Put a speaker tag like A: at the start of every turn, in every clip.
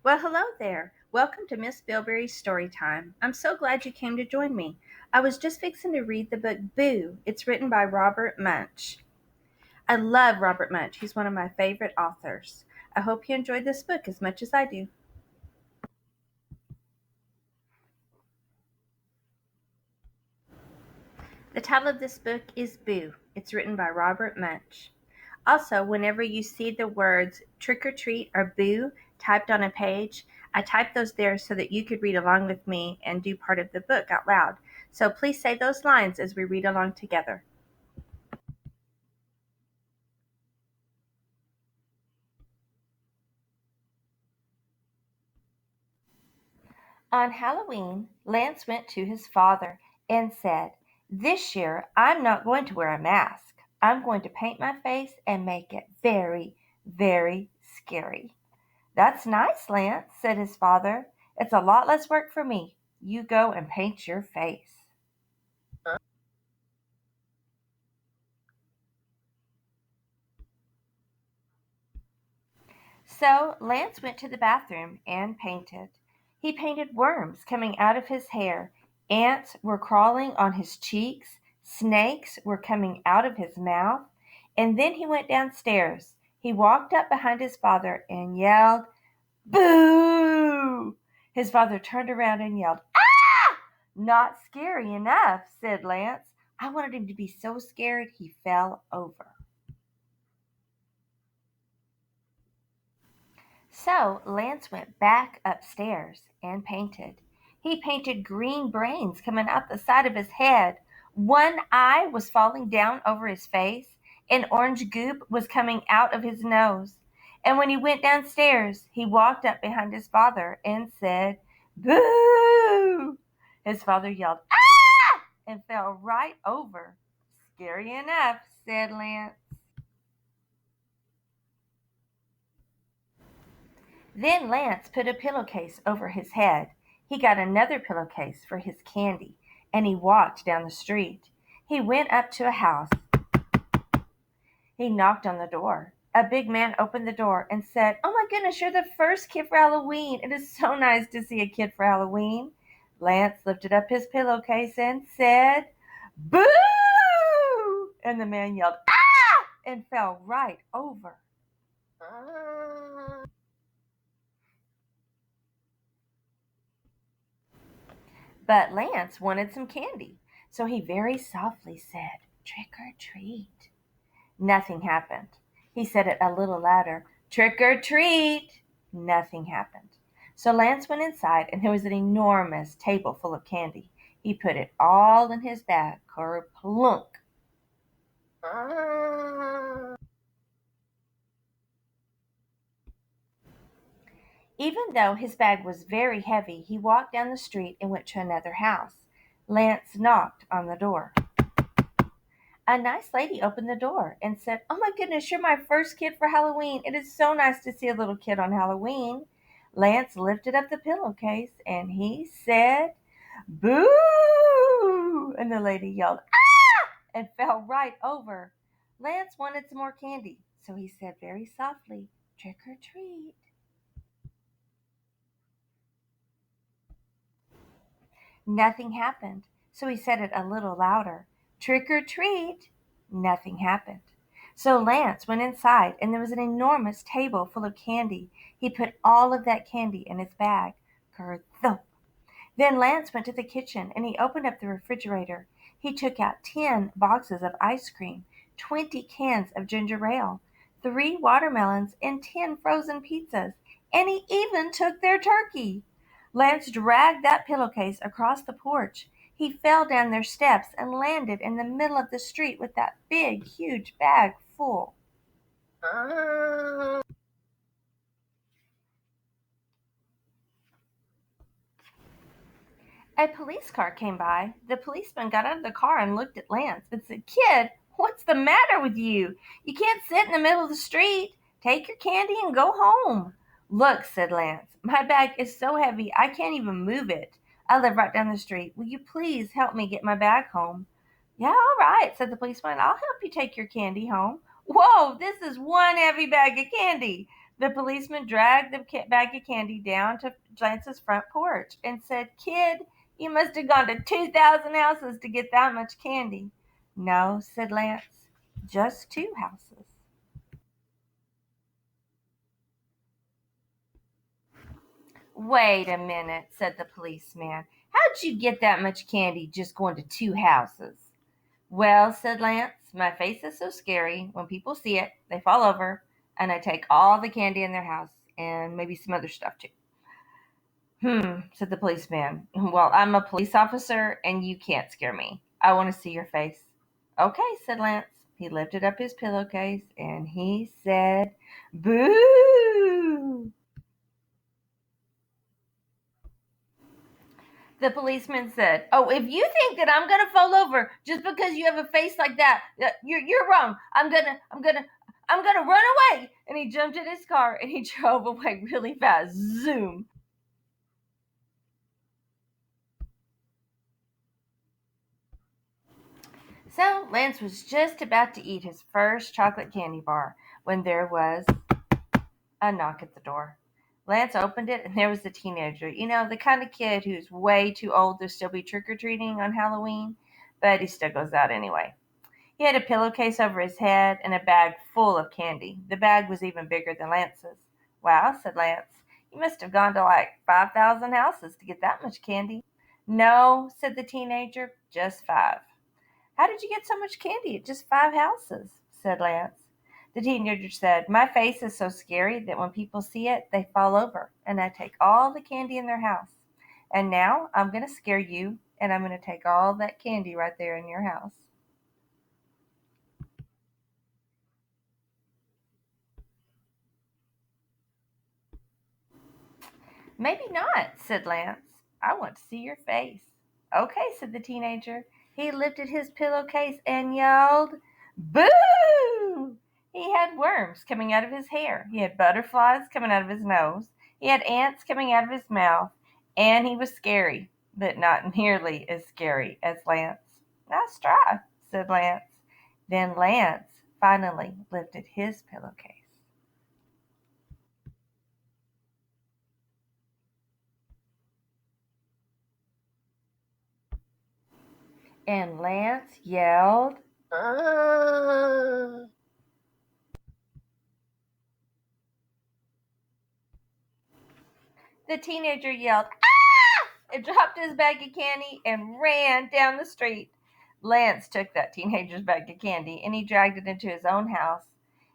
A: Well, hello there. Welcome to Miss Bilberry's Story Time. I'm so glad you came to join me. I was just fixing to read the book Boo. It's written by Robert Munsch. I love Robert Munsch. He's one of my favorite authors. I hope you enjoyed this book as much as I do. The title of this book is Boo. It's written by Robert Munsch. Also, whenever you see the words trick or treat or boo typed on a page, I typed those there so that you could read along with me and do part of the book out loud. So please say those lines as we read along together. On Halloween, Lance went to his father and said, "This year I'm not going to wear a mask. I'm going to paint my face and make it very, very scary." "That's nice, Lance," said his father. "It's a lot less work for me. You go and paint your face." So Lance went to the bathroom and painted. He painted worms coming out of his hair, ants were crawling on his cheeks, snakes were coming out of his mouth, and then he went downstairs. He walked up behind his father and yelled, "Boo!" His father turned around and yelled, "Not scary enough," said Lance. "I wanted him to be so scared he fell over." So Lance went back upstairs and painted. He painted green brains coming out the side of his head. One eye was falling down over his face, and orange goop was coming out of his nose. And when he went downstairs, he walked up behind his father and said, "Boo!" His father yelled, and fell right over. "Scary enough," said Lance. Then Lance put a pillowcase over his head. He got another pillowcase for his candy, and he walked down the street. He went up to a house. He knocked on the door. A big man opened the door and said, "Oh my goodness, you're the first kid for Halloween. It is so nice to see a kid for Halloween." Lance lifted up his pillowcase and said, "Boo!" And the man yelled, and fell right over. But Lance wanted some candy, so he very softly said, "Trick or treat." Nothing happened. He said it a little louder, "Trick or treat." Nothing happened. So Lance went inside, and there was an enormous table full of candy. He put it all in his bag, kerplunk. Even though his bag was very heavy, he walked down the street and went to another house. Lance knocked on the door. A nice lady opened the door and said, "Oh my goodness, you're my first kid for Halloween. It is so nice to see a little kid on Halloween." Lance lifted up the pillowcase and he said, "Boo!" And the lady yelled, and fell right over. Lance wanted some more candy, so he said very softly, "Trick or treat." Nothing happened, so he said it a little louder, "Trick or treat." Nothing happened. So Lance went inside, and there was an enormous table full of candy. He put all of that candy in his bag. Kerthump. Then Lance went to the kitchen, and he opened up the refrigerator. He took out 10 boxes of ice cream, 20 cans of ginger ale, 3 watermelons, and 10 frozen pizzas. And he even took their turkey. Lance dragged that pillowcase across the porch. He fell down their steps and landed in the middle of the street with that big, huge bag full. A police car came by. The policeman got out of the car and looked at Lance and said, "Kid, what's the matter with you? You can't sit in the middle of the street. Take your candy and go home." "Look," said Lance, "my bag is so heavy I can't even move it. I live right down the street. Will you please help me get my bag home?" "Yeah, all right," said the policeman. "I'll help you take your candy home." "Whoa, this is one heavy bag of candy." The policeman dragged the bag of candy down to Lance's front porch and said, "Kid, you must have gone to 2,000 houses to get that much candy." "No," said Lance, "just 2 houses." "Wait a minute," said the policeman. "How'd you get that much candy just going to 2 houses?" "Well," said Lance, "my face is so scary, when people see it, they fall over, and I take all the candy in their house, and maybe some other stuff too." Said the policeman. "Well, I'm a police officer, and you can't scare me. I want to see your face." "Okay," said Lance. He lifted up his pillowcase, and he said, "Boo!" The policeman said, "Oh, if you think that I'm gonna fall over just because you have a face like that, you're wrong. I'm gonna run away." And he jumped in his car and he drove away really fast. Zoom. So Lance was just about to eat his first chocolate candy bar when there was a knock at the door. Lance opened it, and there was the teenager. You know, the kind of kid who's way too old to still be trick or treating on Halloween, but he still goes out anyway. He had a pillowcase over his head and a bag full of candy. The bag was even bigger than Lance's. "Wow," said Lance. "You must have gone to like 5,000 houses to get that much candy." "No," said the teenager, "just 5." "How did you get so much candy at just 5 houses?" said Lance. The teenager said, "My face is so scary that when people see it, they fall over, and I take all the candy in their house. And now I'm going to scare you, and I'm going to take all that candy right there in your house." "Maybe not," said Lance. "I want to see your face." "Okay," said the teenager. He lifted his pillowcase and yelled, "Boo!" He had worms coming out of his hair. He had butterflies coming out of his nose. He had ants coming out of his mouth. And he was scary, but not nearly as scary as Lance. "Nice try," said Lance. Then Lance finally lifted his pillowcase. And Lance yelled, "Ah!" The teenager yelled, "Ah!" and dropped his bag of candy and ran down the street. Lance took that teenager's bag of candy and he dragged it into his own house.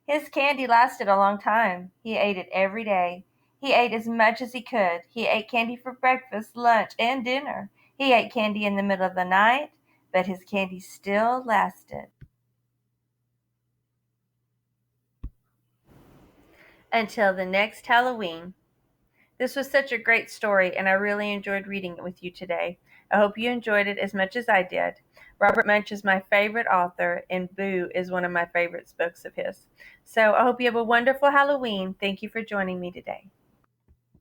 A: His candy lasted a long time. He ate it every day. He ate as much as he could. He ate candy for breakfast, lunch, and dinner. He ate candy in the middle of the night, but his candy still lasted until the next Halloween. This was such a great story, and I really enjoyed reading it with you today. I hope you enjoyed it as much as I did. Robert Munsch is my favorite author, and Boo is one of my favorite books of his. So I hope you have a wonderful Halloween. Thank you for joining me today.